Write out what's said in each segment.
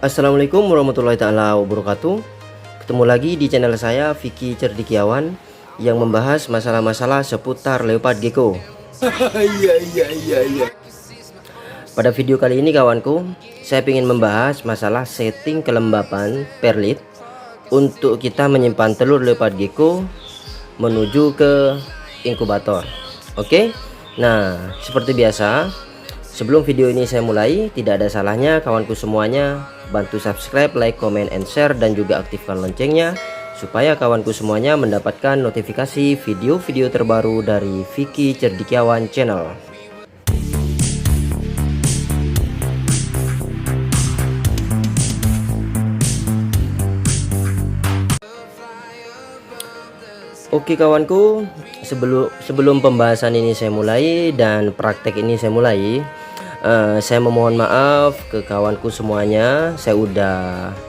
Assalamualaikum warahmatullahi taala wabarakatuh. Ketemu lagi di channel saya Vicky Cerdikiawan yang membahas masalah-masalah seputar leopard gecko. Iya. Pada video kali ini kawanku, saya ingin membahas masalah setting kelembapan perlit untuk kita menyimpan telur leopard gecko menuju ke inkubator. Oke. Nah, seperti biasa, sebelum video ini saya mulai, tidak ada salahnya kawanku semuanya bantu subscribe, like, comment, and share, dan juga aktifkan loncengnya supaya kawanku semuanya mendapatkan notifikasi video-video terbaru dari Vicky Cerdikiawan Channel. Oke kawanku, sebelum pembahasan ini saya mulai dan praktek ini saya mulai, saya memohon maaf ke kawanku semuanya. Saya udah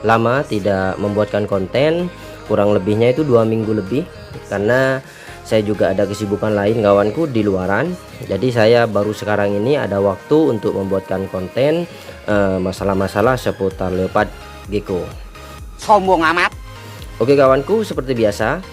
lama tidak membuatkan konten, kurang lebihnya itu 2 minggu lebih, karena saya juga ada kesibukan lain kawanku di luaran. Jadi saya baru sekarang ini ada waktu untuk membuatkan konten masalah-masalah seputar leopard gecko. Sombong amat. Oke kawanku, seperti biasa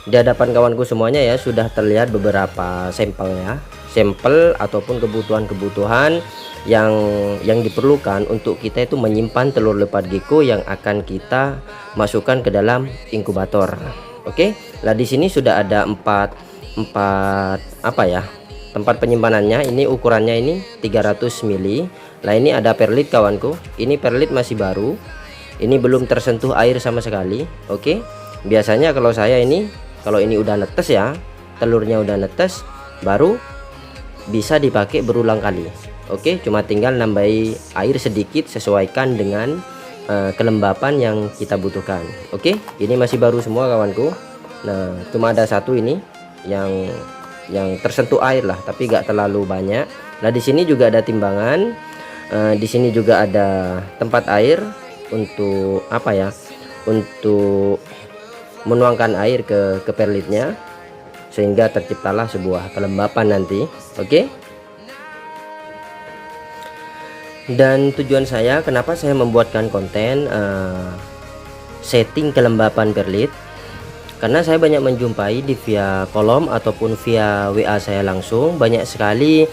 di hadapan kawanku semuanya ya sudah terlihat beberapa sampelnya, sampel ataupun kebutuhan-kebutuhan yang diperlukan untuk kita itu menyimpan telur leopard gecko yang akan kita masukkan ke dalam inkubator. Oke, lah di sini sudah ada empat tempat penyimpanannya. Ini ukurannya ini 300 mili. Lah ini ada perlit kawanku. Ini perlit masih baru. Ini belum tersentuh air sama sekali. Oke. Biasanya kalau ini udah netes ya, telurnya udah netes, baru bisa dipakai berulang kali. Oke, cuma tinggal nambahi air sedikit sesuaikan dengan kelembapan yang kita butuhkan. Oke, ini masih baru semua kawanku. Nah, cuma ada satu ini yang tersentuh air lah, tapi gak terlalu banyak. Nah, di sini juga ada timbangan. Di sini juga ada tempat air untuk untuk menuangkan air ke perlitnya sehingga terciptalah sebuah kelembapan nanti. Oke. Dan tujuan saya kenapa saya membuatkan konten setting kelembapan perlit, karena saya banyak menjumpai di via kolom ataupun via WA saya langsung, banyak sekali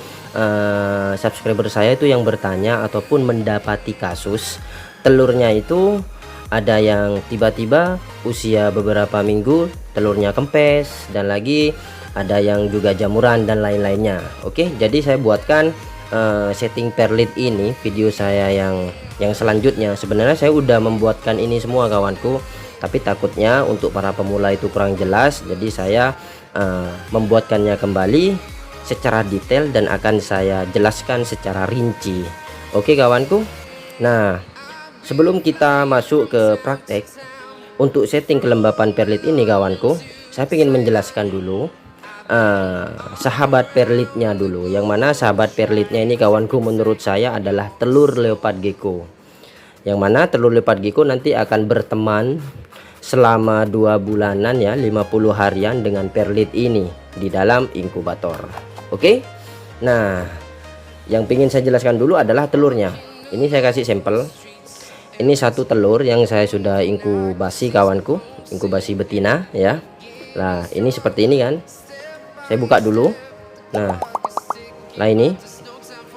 subscriber saya itu yang bertanya ataupun mendapati kasus telurnya itu ada yang tiba-tiba usia beberapa minggu telurnya kempes, dan lagi ada yang juga jamuran dan lain-lainnya. Oke, jadi saya buatkan setting perlit ini, video saya yang selanjutnya. Sebenarnya saya udah membuatkan ini semua kawanku, tapi takutnya untuk para pemula itu kurang jelas, jadi saya membuatkannya kembali secara detail dan akan saya jelaskan secara rinci. Oke kawanku. Nah, sebelum kita masuk ke praktek untuk setting kelembapan perlit ini kawanku, saya ingin menjelaskan dulu sahabat perlitnya dulu. Yang mana sahabat perlitnya ini kawanku menurut saya adalah telur leopard gecko. Yang mana telur leopard gecko nanti akan berteman selama 2 bulanan ya, 50 harian dengan perlit ini di dalam inkubator. Oke. Nah, yang ingin saya jelaskan dulu adalah telurnya. Ini saya kasih sampel. Ini satu telur yang saya sudah inkubasi kawanku, inkubasi betina ya. Nah, ini seperti ini kan. Saya buka dulu. Nah, ini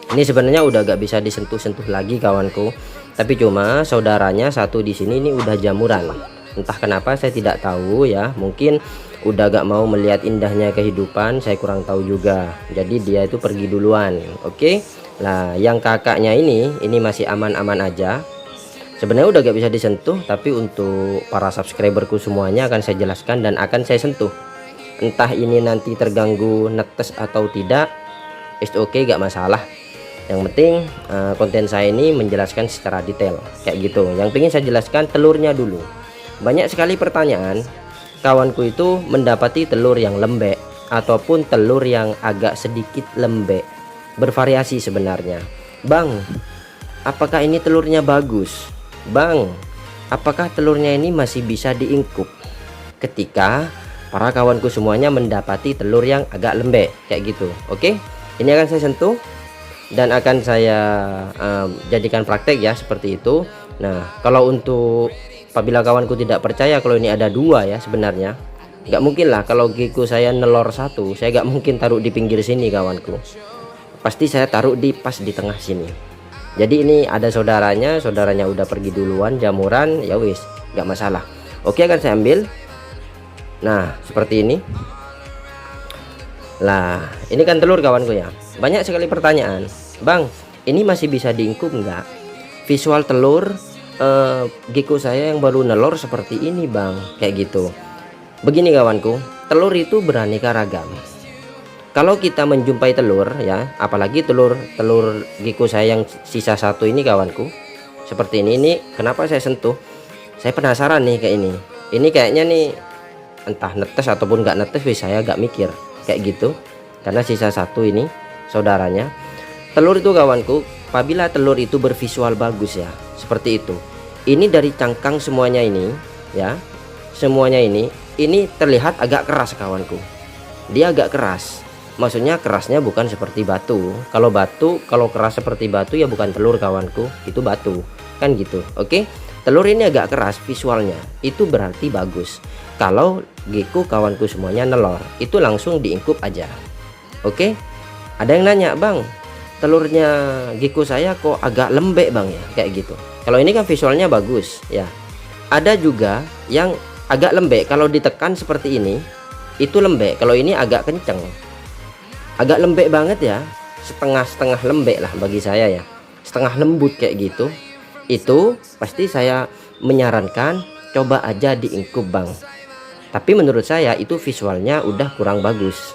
sebenarnya udah gak bisa disentuh-sentuh lagi kawanku. Tapi cuma saudaranya satu di sini ini udah jamuran. Entah kenapa saya tidak tahu ya. Mungkin udah gak mau melihat indahnya kehidupan, saya kurang tahu juga. Jadi dia itu pergi duluan. Oke. Nah, yang kakaknya ini masih aman-aman aja. Sebenarnya udah gak bisa disentuh, tapi untuk para subscriberku semuanya akan saya jelaskan dan akan saya sentuh. Entah ini nanti terganggu netes atau tidak, it's okay, gak masalah. Yang penting konten saya ini menjelaskan secara detail kayak gitu. Yang pengen saya jelaskan telurnya dulu. Banyak sekali pertanyaan kawanku itu mendapati telur yang lembek ataupun telur yang agak sedikit lembek, bervariasi sebenarnya. Bang, apakah ini telurnya bagus? Bang, apakah telurnya ini masih bisa diingkup? Ketika para kawanku semuanya mendapati telur yang agak lembek kayak gitu. Oke, ini akan saya sentuh dan akan saya jadikan praktek ya seperti itu. Nah, kalau untuk apabila kawanku tidak percaya kalau ini ada dua ya, sebenarnya nggak mungkin lah kalau gecko saya nelor satu, saya nggak mungkin taruh di pinggir sini kawanku, pasti saya taruh di pas di tengah sini. Jadi ini ada saudaranya udah pergi duluan jamuran, ya wis nggak masalah. Oke, akan saya ambil. Nah, seperti ini. Lah, ini kan telur kawanku ya. Banyak sekali pertanyaan, Bang, ini masih bisa diingkup nggak? Visual telur gecko saya yang baru nelor seperti ini, Bang, kayak gitu. Begini kawanku, telur itu beraneka ragam. Kalau kita menjumpai telur ya, apalagi telur gecko saya yang sisa satu ini kawanku, seperti ini kenapa saya sentuh? Saya penasaran nih kayak ini. Ini kayaknya nih entah netes ataupun nggak netes, saya agak mikir kayak gitu, karena sisa satu ini saudaranya. Telur itu kawanku, apabila telur itu bervisual bagus ya, seperti itu. Ini dari cangkang semuanya ini ya, semuanya ini terlihat agak keras kawanku. Dia agak keras, maksudnya kerasnya bukan seperti batu. Kalau batu, kalau keras seperti batu ya bukan telur kawanku, itu batu kan gitu. Oke, telur ini agak keras visualnya, itu berarti bagus. Kalau gecko kawanku semuanya nelor, itu langsung diingkup aja. Oke, ada yang nanya, Bang, telurnya gecko saya kok agak lembek Bang ya, kayak gitu. Kalau ini kan visualnya bagus ya. Ada juga yang agak lembek, kalau ditekan seperti ini itu lembek, kalau ini agak kenceng, agak lembek banget ya, setengah-setengah lembek lah bagi saya ya, setengah lembut kayak gitu. Itu pasti saya menyarankan coba aja diingkup Bang. Tapi menurut saya itu visualnya udah kurang bagus.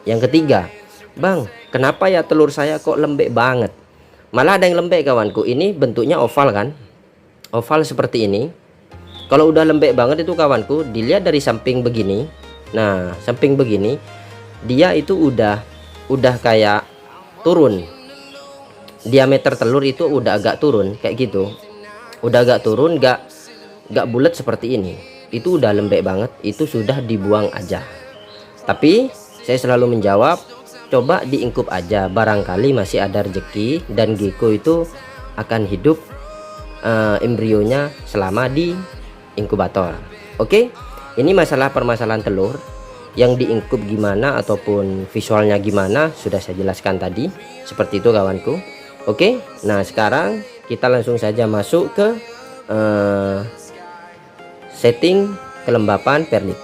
Yang ketiga, Bang, kenapa ya telur saya kok lembek banget? Malah ada yang lembek kawanku, ini bentuknya oval kan, oval seperti ini. Kalau udah lembek banget itu kawanku, dilihat dari samping begini. Nah, samping begini dia itu udah kayak turun, diameter telur itu udah agak turun kayak gitu, udah agak turun, gak bulat seperti ini. Itu udah lembek banget, itu sudah dibuang aja. Tapi saya selalu menjawab, coba diingkup aja, barangkali masih ada rezeki dan gecko itu akan hidup embrionya selama di inkubator. Oke, ini permasalahan telur yang diingkup gimana ataupun visualnya gimana sudah saya jelaskan tadi, seperti itu kawanku. Oke, nah sekarang kita langsung saja masuk ke setting kelembapan perlit.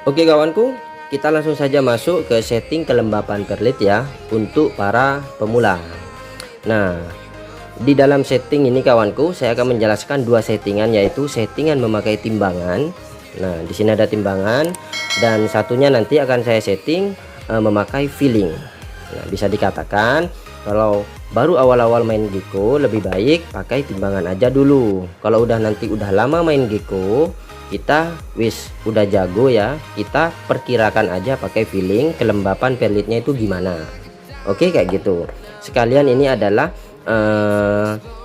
Oke kawanku, kita langsung saja masuk ke setting kelembapan perlit ya, untuk para pemula. Nah, di dalam setting ini kawanku, saya akan menjelaskan dua settingan, yaitu settingan memakai timbangan. Nah, di sini ada timbangan, dan satunya nanti akan saya setting memakai feeling. Nah, bisa dikatakan kalau baru awal-awal main gecko lebih baik pakai timbangan aja dulu. Kalau udah nanti udah lama main gecko, kita udah jago ya, kita perkirakan aja pakai feeling kelembapan perlitnya itu gimana. Oke, kayak gitu. Sekalian ini adalah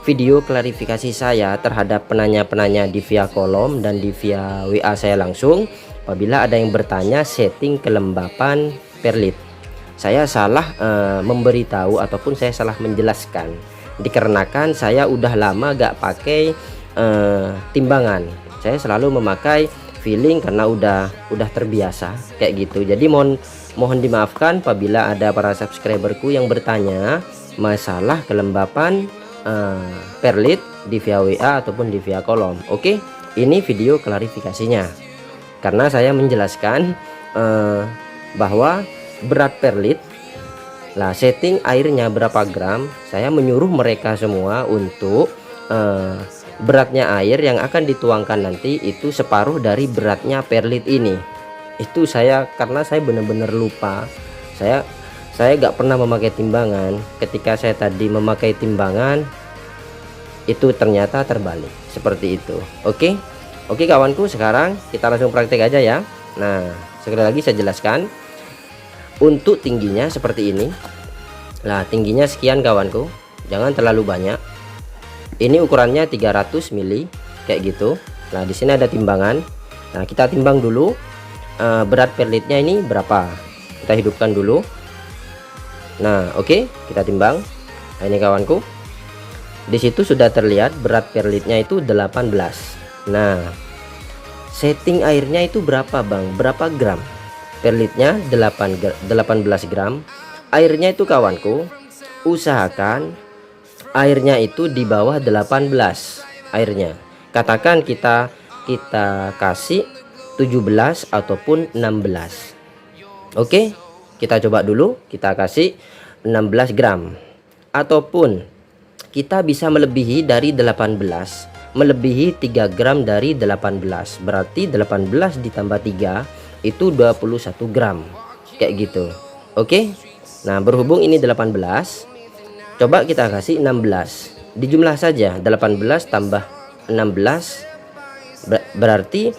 video klarifikasi saya terhadap penanya-penanya di via kolom dan di via WA saya langsung. Apabila ada yang bertanya setting kelembapan perlit, saya salah memberitahu ataupun saya salah menjelaskan, dikarenakan saya udah lama gak pakai timbangan. Saya selalu memakai feeling karena udah terbiasa kayak gitu. Jadi mohon dimaafkan apabila ada para subscriberku yang bertanya masalah kelembapan perlit di via WA ataupun di via kolom. Oke, ini video klarifikasinya karena saya menjelaskan bahwa berat perlit lah, setting airnya berapa gram, saya menyuruh mereka semua untuk beratnya air yang akan dituangkan nanti itu separuh dari beratnya perlit ini. Itu karena saya benar-benar lupa, saya gak pernah memakai timbangan. Ketika saya tadi memakai timbangan itu ternyata terbalik seperti itu. Oke kawanku, sekarang kita langsung praktek aja ya. Nah, sekali lagi saya jelaskan untuk tingginya seperti ini. Nah, tingginya sekian kawanku, jangan terlalu banyak. Ini ukurannya 300 mili kayak gitu. Nah, di sini ada timbangan. Nah, kita timbang dulu berat perlitnya ini berapa. Kita hidupkan dulu. Nah, oke, kita timbang. Nah, ini kawanku. Di situ sudah terlihat berat perlitnya itu 18. Nah, setting airnya itu berapa Bang? Berapa gram? Perlitnya 18 gram. Airnya itu kawanku, usahakan airnya itu di bawah 18 airnya. Katakan kita kasih 17 ataupun 16. Oke, kita coba dulu, kita kasih 16 gram. Ataupun kita bisa melebihi dari 18, melebihi 3 gram dari 18. Berarti 18 ditambah 3 itu 21 gram. Kayak gitu. Oke. Nah, berhubung ini 18, coba kita kasih 16. Dijumlah saja, 18 tambah 16 berarti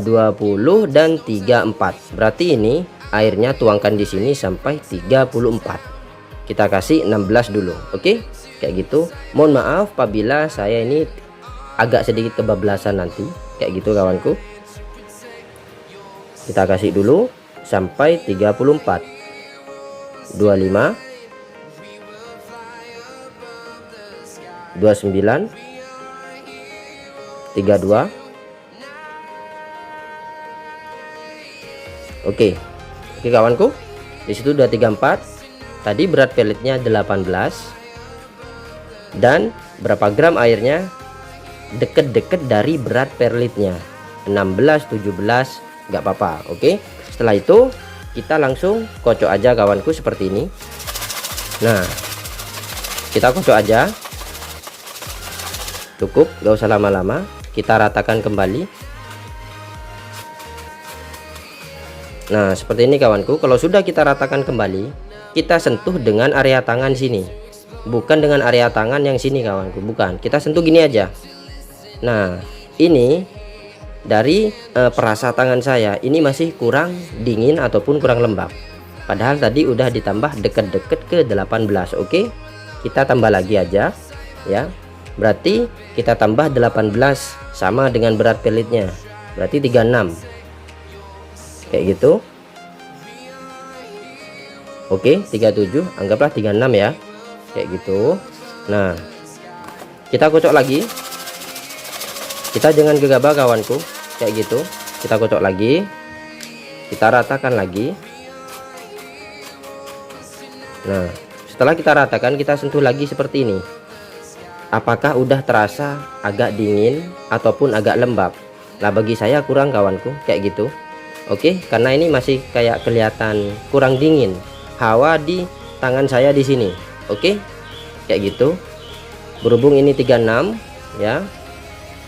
20 dan 34. Berarti ini airnya tuangkan di sini sampai 34. Kita kasih 16 dulu. Oke, kayak gitu. Mohon maaf apabila saya ini agak sedikit kebablasan nanti, kayak gitu kawanku. Kita kasih dulu sampai 34. 25, 29, 32. Oke kawanku, di situ udah 34. Tadi berat pelletnya 18 dan berapa gram airnya, deket-deket dari berat pelletnya 16, 17, nggak apa-apa. Oke, setelah itu kita langsung kocok aja kawanku seperti ini. Nah, kita kocok aja, cukup, nggak usah lama-lama. Kita ratakan kembali. Nah, seperti ini kawanku. Kalau sudah kita ratakan kembali, kita sentuh dengan area tangan sini, bukan dengan area tangan yang sini kawanku, bukan. Kita sentuh gini aja. Nah, ini dari perasa tangan saya ini masih kurang dingin ataupun kurang lembab. Padahal tadi udah ditambah deket-deket ke 18. Oke, kita tambah lagi aja ya. Berarti kita tambah 18 sama dengan berat pelletnya, berarti 36. Kayak gitu. Oke, 37, anggaplah 36 ya. Kayak gitu. Nah, kita kocok lagi. Kita jangan gegabah kawanku. Kayak gitu. Kita kocok lagi. Kita ratakan lagi. Nah, setelah kita ratakan, kita sentuh lagi seperti ini. Apakah udah terasa agak dingin ataupun agak lembab? Nah, bagi saya kurang kawanku, kayak gitu. Oke, karena ini masih kayak kelihatan kurang dingin. Hawa di tangan saya di sini. Oke, kayak gitu. Berhubung ini 36 ya.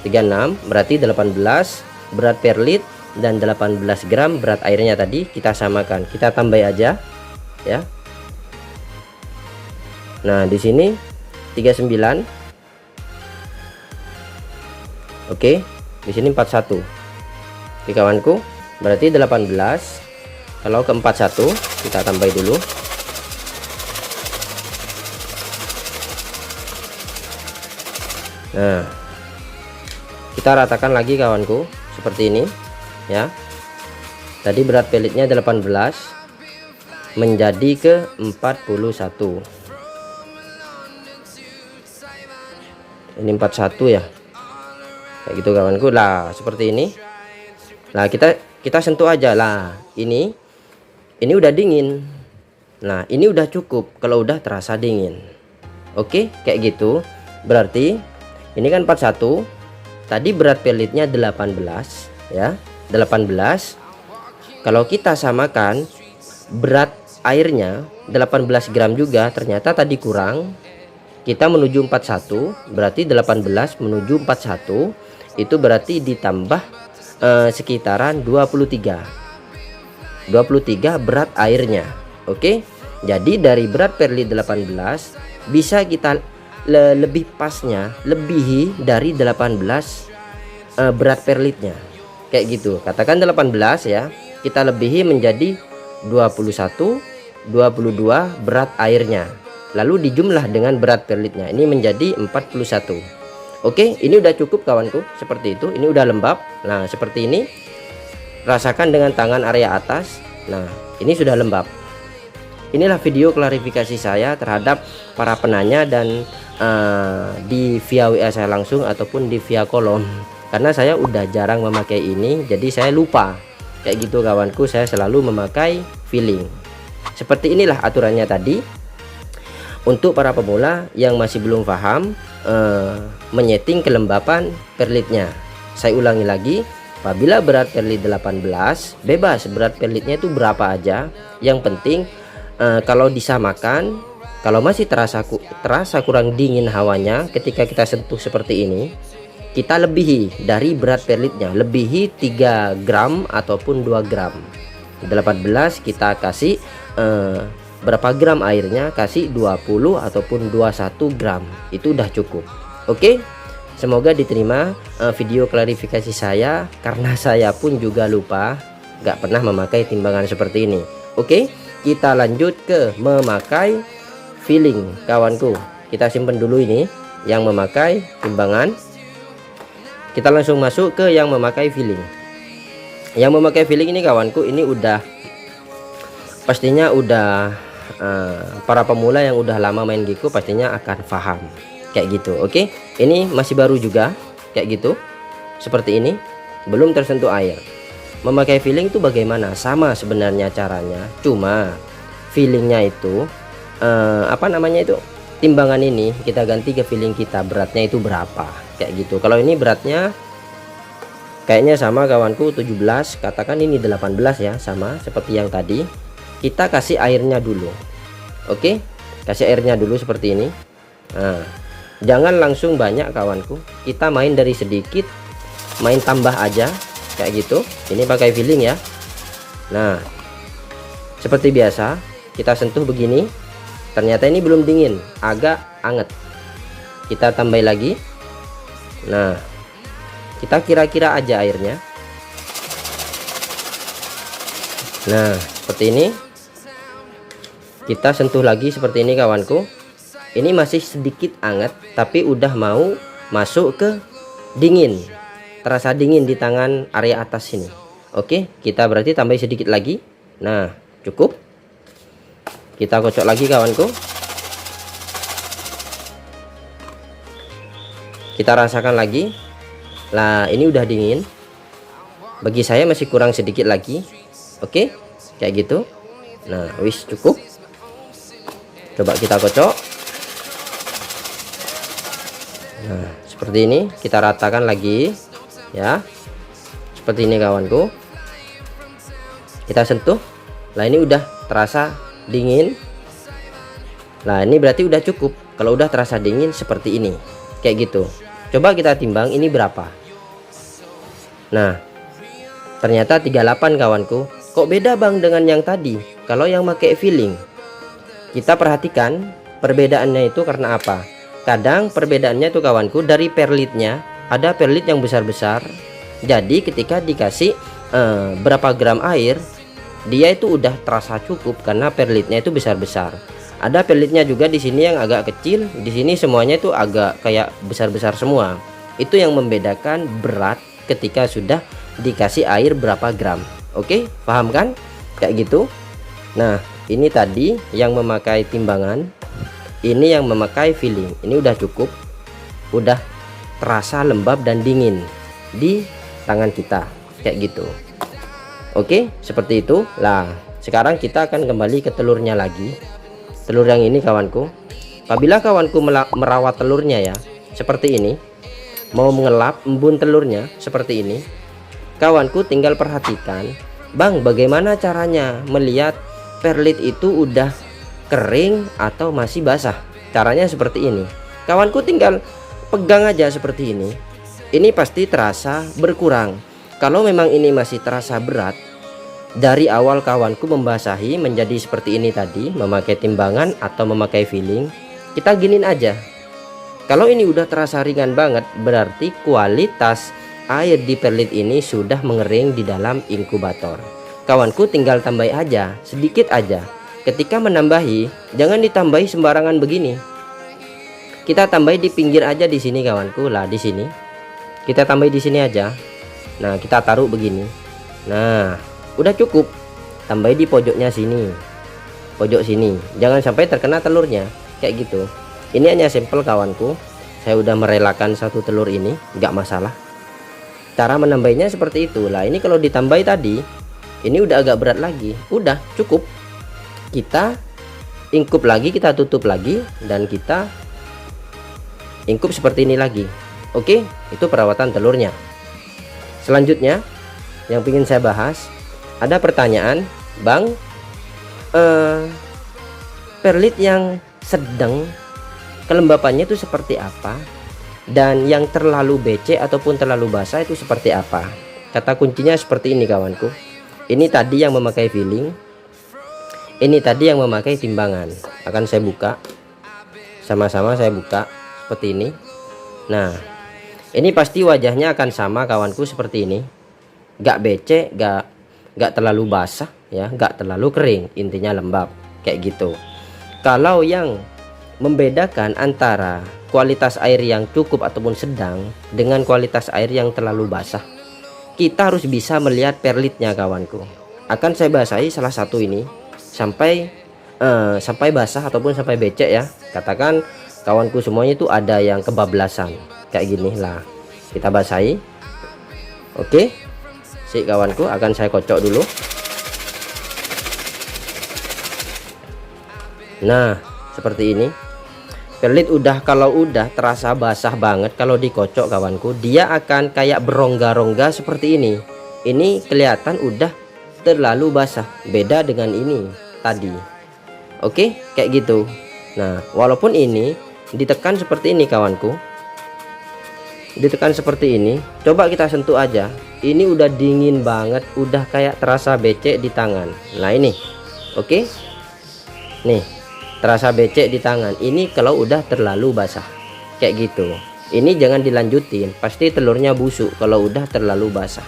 36 berarti 18 berat perlit dan 18 gram berat airnya tadi kita samakan. Kita tambah aja ya. Nah, di sini 39. Oke, di sini 41. Oke kawanku, berarti 18. Kalau ke 41 kita tambah dulu. Nah, kita ratakan lagi kawanku seperti ini ya. Tadi berat pelletnya 18 menjadi ke 41. Ini 41 ya. Kayak gitu kawanku lah, seperti ini. Nah, kita sentuh aja lah. Ini udah dingin. Nah, ini udah cukup kalau udah terasa dingin. Oke, kayak gitu. Berarti ini kan 41. Tadi berat pelletnya 18 ya. 18. Kalau kita samakan berat airnya 18 gram juga, ternyata tadi kurang. Kita menuju 41, berarti 18 menuju 41 itu berarti ditambah sekitaran 23 berat airnya. Oke, jadi dari berat perlit 18 bisa kita lebih pasnya lebihi dari 18 berat perlitnya, kayak gitu. Katakan 18 ya, kita lebihi menjadi 21, 22 berat airnya, lalu dijumlah dengan berat perlitnya, ini menjadi 41. Oke, ini udah cukup kawanku, seperti itu. Ini udah lembab. Nah, seperti ini. Rasakan dengan tangan area atas. Nah, ini sudah lembab. Inilah video klarifikasi saya terhadap para penanya dan di via WA saya langsung ataupun di via kolom, karena saya udah jarang memakai ini, jadi saya lupa. Kayak gitu kawanku, saya selalu memakai feeling. Seperti inilah aturannya tadi. Untuk para pemula yang masih belum paham menyeting kelembapan perlitnya, saya ulangi lagi. Apabila berat perlit 18, bebas berat perlitnya itu berapa aja. Yang penting kalau disamakan, kalau masih terasa kurang dingin hawanya ketika kita sentuh seperti ini, kita lebihi dari berat perlitnya, lebihi 3 gram ataupun 2 gram. 18 kita kasih berapa gram airnya, kasih 20 ataupun 21 gram, itu udah cukup. Oke, semoga diterima video klarifikasi saya, karena saya pun juga lupa, nggak pernah memakai timbangan seperti ini. Oke, kita lanjut ke memakai feeling kawanku. Kita simpen dulu ini yang memakai timbangan, kita langsung masuk ke yang memakai feeling. Yang memakai feeling ini kawanku, ini udah pastinya udah para pemula yang udah lama main Gecko pastinya akan paham kayak gitu. Oke, ini masih baru juga kayak gitu, seperti ini, belum tersentuh air. Memakai feeling itu bagaimana? Sama sebenarnya caranya, cuma feelingnya itu apa namanya itu, timbangan ini kita ganti ke feeling kita, beratnya itu berapa kayak gitu. Kalau ini beratnya kayaknya sama kawanku, 17, katakan ini 18 ya, sama seperti yang tadi. Kita kasih airnya dulu. Oke, kasih airnya dulu seperti ini. Nah, jangan langsung banyak kawanku, kita main dari sedikit, main tambah aja kayak gitu. Ini pakai feeling ya. Nah, seperti biasa kita sentuh begini, ternyata ini belum dingin, agak anget, kita tambah lagi. Nah, kita kira-kira aja airnya. Nah, seperti ini. Kita sentuh lagi seperti ini kawanku. Ini masih sedikit anget, tapi udah mau masuk ke dingin, terasa dingin di tangan area atas sini. Oke, kita berarti tambah sedikit lagi. Nah, cukup. Kita kocok lagi kawanku. Kita rasakan lagi. Lah, ini udah dingin. Bagi saya masih kurang sedikit lagi. Oke, kayak gitu. Nah, wis cukup. Coba kita kocok. Nah, seperti ini, kita ratakan lagi ya, seperti ini kawanku. Kita sentuh. Lah, ini udah terasa dingin. Lah, ini berarti udah cukup. Kalau udah terasa dingin seperti ini, kayak gitu. Coba kita timbang ini berapa. Nah, ternyata 38 kawanku. Kok beda bang dengan yang tadi? Kalau yang pakai feeling, kita perhatikan perbedaannya itu karena apa? Kadang perbedaannya itu kawanku dari perlitnya, ada perlit yang besar-besar. Jadi ketika dikasih berapa gram air, dia itu udah terasa cukup karena perlitnya itu besar-besar. Ada perlitnya juga di sini yang agak kecil, di sini semuanya itu agak kayak besar-besar semua. Itu yang membedakan berat ketika sudah dikasih air berapa gram. Oke, paham kan? Kayak gitu. Nah, ini tadi yang memakai timbangan, ini yang memakai feeling. Ini udah cukup, udah terasa lembab dan dingin di tangan kita kayak gitu. Oke, seperti itu. Lah, sekarang kita akan kembali ke telurnya lagi. Telur yang ini kawanku, apabila kawanku merawat telurnya ya seperti ini, mau mengelap embun telurnya seperti ini, kawanku tinggal perhatikan, bang, bagaimana caranya melihat perlit itu udah kering atau masih basah. Caranya seperti ini, kawanku tinggal pegang aja seperti ini. Ini pasti terasa berkurang. Kalau memang ini masih terasa berat, dari awal kawanku membasahi menjadi seperti ini tadi, memakai timbangan atau memakai feeling, kita giniin aja. Kalau ini udah terasa ringan banget, berarti kualitas air di perlit ini sudah mengering di dalam inkubator. Kawanku tinggal tambah aja, sedikit aja. Ketika menambahi, jangan ditambahi sembarangan begini. Kita tambah di pinggir aja di sini kawanku, lah di sini. Kita tambah di sini aja. Nah, kita taruh begini. Nah, udah cukup. Tambah di pojoknya sini, pojok sini. Jangan sampai terkena telurnya, kayak gitu. Ini hanya sampel kawanku, saya udah merelakan satu telur ini, nggak masalah. Cara menambahnya seperti itu lah. Ini kalau ditambahi tadi, ini udah agak berat lagi. Udah cukup, kita ingkup lagi, kita tutup lagi, dan kita ingkup seperti ini lagi. Oke, itu perawatan telurnya. Selanjutnya yang ingin saya bahas, ada pertanyaan, Bang, perlit yang sedang kelembapannya itu seperti apa, dan yang terlalu becek ataupun terlalu basah itu seperti apa? Kata kuncinya seperti ini kawanku. Ini tadi yang memakai filling, ini tadi yang memakai timbangan. Akan saya buka, sama-sama saya buka seperti ini. Nah, ini pasti wajahnya akan sama kawanku, seperti ini. Gak becek, gak terlalu basah ya, gak terlalu kering, intinya lembab kayak gitu. Kalau yang membedakan antara kualitas air yang cukup ataupun sedang dengan kualitas air yang terlalu basah, kita harus bisa melihat perlitnya kawanku. Akan saya basahi salah satu ini sampai basah ataupun sampai becek ya. Katakan kawanku semuanya itu ada yang kebablasan kayak gini lah, kita basahi. Oke, si kawanku, akan saya kocok dulu. Nah, seperti ini. Perlit kalau udah terasa basah banget, kalau dikocok kawanku, dia akan kayak berongga-rongga seperti ini. Ini kelihatan udah terlalu basah, beda dengan ini tadi. Oke, kayak gitu. Nah, walaupun ini ditekan seperti ini kawanku, ditekan seperti ini, coba kita sentuh aja, ini udah dingin banget, udah kayak terasa becek di tangan. Nah ini, oke, nih terasa becek di tangan. Ini kalau udah terlalu basah kayak gitu, ini jangan dilanjutin, pasti telurnya busuk kalau udah terlalu basah.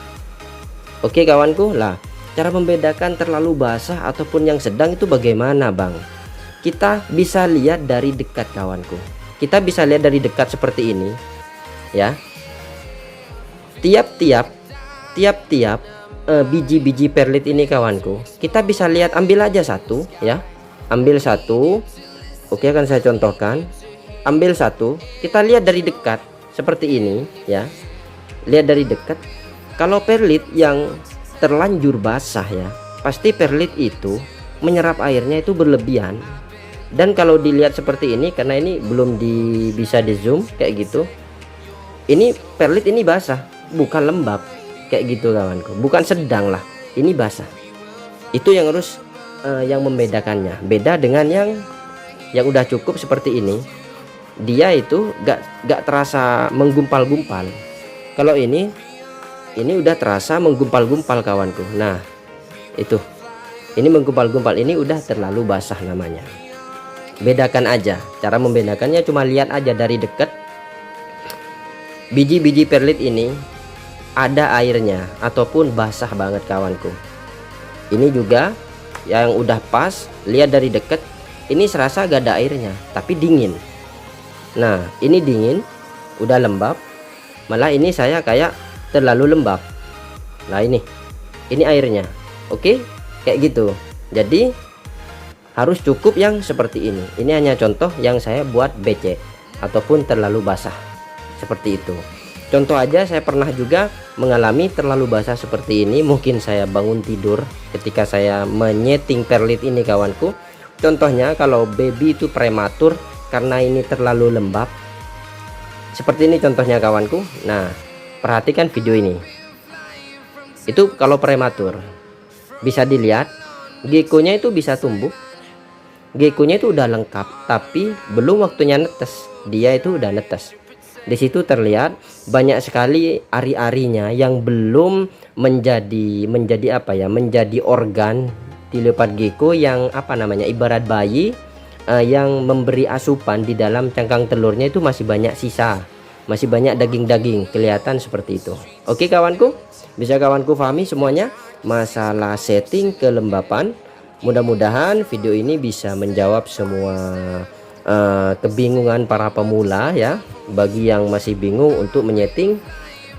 Oke kawanku, lah cara membedakan terlalu basah ataupun yang sedang itu bagaimana Bang? Kita bisa lihat dari dekat kawanku, kita bisa lihat dari dekat seperti ini ya. Tiap-tiap biji-biji perlit ini kawanku, kita bisa lihat, ambil aja satu ya, ambil satu. Oke, akan saya contohkan. Ambil satu, kita lihat dari dekat seperti ini ya, lihat dari dekat. Kalau perlit yang terlanjur basah ya, pasti perlit itu menyerap airnya itu berlebihan. Dan kalau dilihat seperti ini, karena ini belum bisa di zoom kayak gitu, ini perlit ini basah, bukan lembab kayak gitu kawanku, bukan sedang lah, ini basah. Itu yang harus yang membedakannya. Beda dengan yang udah cukup seperti ini, dia itu gak terasa menggumpal-gumpal. Kalau ini udah terasa menggumpal-gumpal kawanku. Nah itu, ini menggumpal-gumpal, ini udah terlalu basah namanya. Bedakan aja, cara membedakannya cuma lihat aja dari dekat. Biji-biji perlit ini ada airnya ataupun basah banget kawanku. Ini juga yang udah pas, lihat dari dekat, ini serasa gak ada airnya tapi dingin. Nah ini dingin, udah lembab, malah ini saya kayak terlalu lembab. Nah ini airnya. Oke, kayak gitu. Jadi harus cukup yang seperti ini. Ini hanya contoh yang saya buat becek ataupun terlalu basah seperti itu. Contoh aja, saya pernah juga mengalami terlalu basah seperti ini. Mungkin saya bangun tidur ketika saya menyeting perlit ini kawanku. Contohnya kalau baby itu prematur, karena ini terlalu lembab seperti ini contohnya kawanku. Nah perhatikan video ini. Itu kalau prematur bisa dilihat gekonya itu bisa tumbuh, gekonya itu udah lengkap, tapi belum waktunya netes, dia itu udah netes. Di situ terlihat banyak sekali ari-arinya yang belum menjadi apa ya, menjadi organ di leopard gecko yang apa namanya, ibarat bayi yang memberi asupan di dalam cangkang telurnya itu masih banyak sisa, masih banyak daging-daging kelihatan seperti itu. Oke kawanku, bisa kawanku pahami semuanya masalah setting kelembapan. Mudah-mudahan video ini bisa menjawab semua kebingungan para pemula ya, bagi yang masih bingung untuk menyeting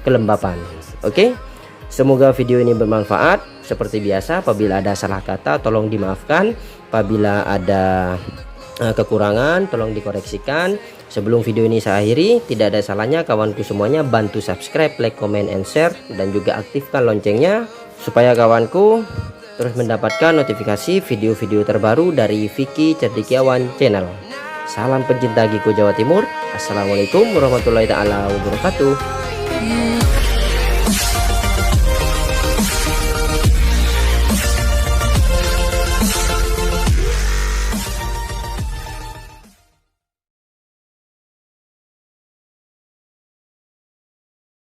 kelembapan. Oke, semoga video ini bermanfaat. Seperti biasa, apabila ada salah kata tolong dimaafkan. Apabila ada kekurangan tolong dikoreksikan. Sebelum video ini saya akhiri, tidak ada salahnya kawanku semuanya bantu subscribe, like, comment, and share, dan juga aktifkan loncengnya supaya kawanku terus mendapatkan notifikasi video-video terbaru dari Vicky Cendekiawan Channel. Salam pencinta Giko Jawa Timur. Assalamualaikum warahmatullahi taala wabarakatuh.